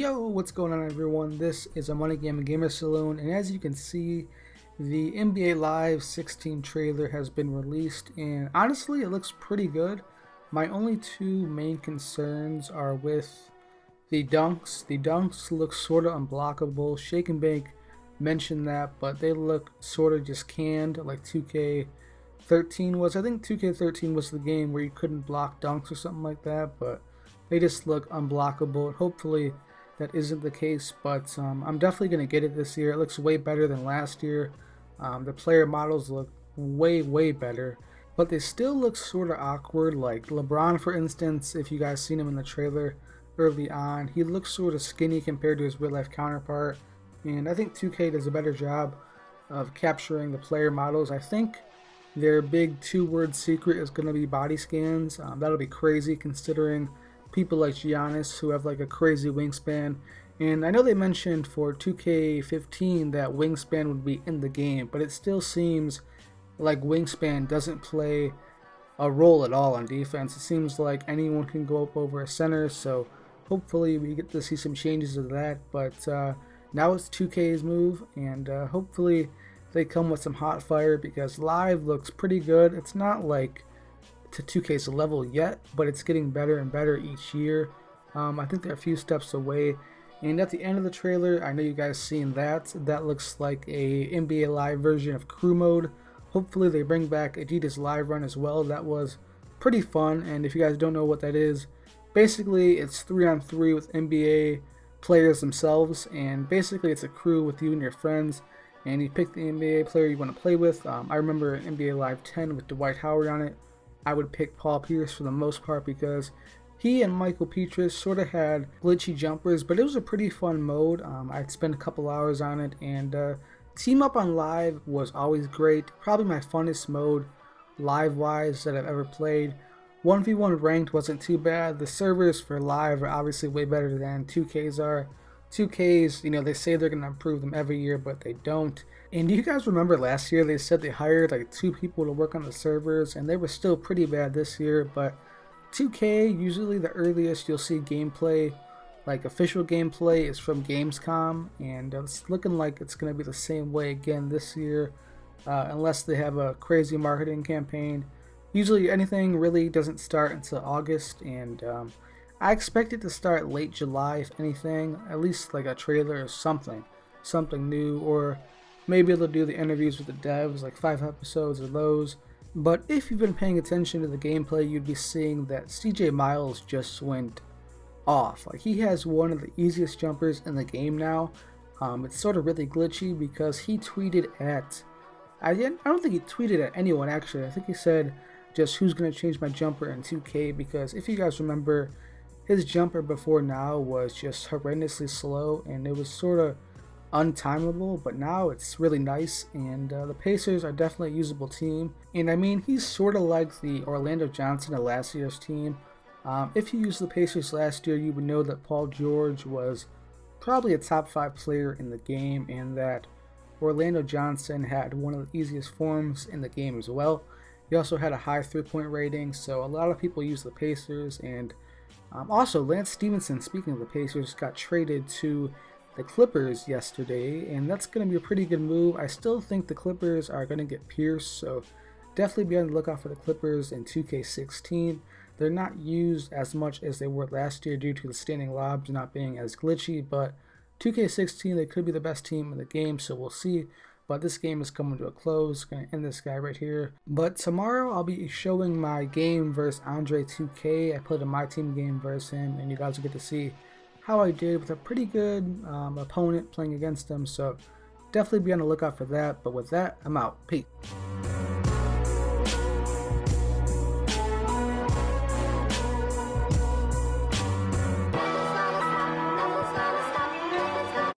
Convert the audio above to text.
Yo, what's going on everyone? This is a Money Game Gamersaloon, and as you can see, the NBA Live 16 trailer has been released, and honestly it looks pretty good. My only two main concerns are with the dunks. The dunks look sort of unblockable. Shake and Bake mentioned that, but they look sort of just canned like 2K13 was. I think 2K13 was the game where you couldn't block dunks or something like that, but they just look unblockable. Hopefully that isn't the case, but I'm definitely going to get it this year. It looks way better than last year. The player models look way better, but they still look sort of awkward. Like LeBron, for instance, if you guys seen him in the trailer early on, he looks sort of skinny compared to his real life counterpart, and I think 2K does a better job of capturing the player models. I think their big two-word secret is going to be body scans. That'll be crazy considering people like Giannis who have like a crazy wingspan, and I know they mentioned for 2K15 that wingspan would be in the game, but it still seems like wingspan doesn't play a role at all on defense. It seems like anyone can go up over a center, so hopefully we get to see some changes of that. But now it's 2K's move, and hopefully they come with some hot fire, because live looks pretty good. It's not like to 2K's level yet, but it's getting better and better each year. I think they're a few steps away, and at the end of the trailer, I know you guys seen that looks like a NBA Live version of crew mode. Hopefully they bring back Adidas Live Run as well. That was pretty fun, and if you guys don't know what that is, basically it's 3-on-3 with NBA players themselves, and basically it's a crew with you and your friends, and you pick the NBA player you want to play with. I remember NBA Live 10 with Dwight Howard on it. I would pick Paul Pierce for the most part because he and Michael Petrus sort of had glitchy jumpers, but it was a pretty fun mode. I'd spend a couple hours on it, and team up on live was always great. Probably my funnest mode live wise that I've ever played. 1v1 ranked wasn't too bad. The servers for live are obviously way better than 2K's are. 2K's, you know, they say they're going to improve them every year, but they don't. And do you guys remember last year they said they hired like 2 people to work on the servers, and they were still pretty bad this year? But 2K, usually the earliest you'll see gameplay, like official gameplay, is from Gamescom, and it's looking like it's going to be the same way again this year, unless they have a crazy marketing campaign. Usually anything really doesn't start until August, and I expect it to start late July, if anything, at least like a trailer or something new, or maybe they'll do the interviews with the devs, like 5 episodes of those. But if you've been paying attention to the gameplay, you'd be seeing that CJ Miles just went off. Like, he has one of the easiest jumpers in the game now. It's sort of really glitchy because he tweeted at, I don't think he tweeted at anyone actually. I think he said just who's going to change my jumper in 2K, because if you guys remember, his jumper before now was just horrendously slow, and it was sort of untimable, but now it's really nice, and the Pacers are definitely a usable team. And I mean, he's sort of like the Orlando Johnson of last year's team. If you used the Pacers last year, you would know that Paul George was probably a top 5 player in the game, and that Orlando Johnson had one of the easiest forms in the game as well. He also had a high 3-point rating, so a lot of people use the Pacers. And also, Lance Stevenson, speaking of the Pacers, got traded to the Clippers yesterday, and that's going to be a pretty good move. I still think the Clippers are going to get Pierce, so definitely be on the lookout for the Clippers in 2K16. They're not used as much as they were last year due to the Standing Lobs not being as glitchy, but 2K16, they could be the best team in the game, so we'll see. But this game is coming to a close. Going to end this guy right here. But tomorrow I'll be showing my game versus Andre 2K. I played a My Team game versus him, and you guys will get to see how I did with a pretty good opponent playing against him. So definitely be on the lookout for that. But with that, I'm out. Peace.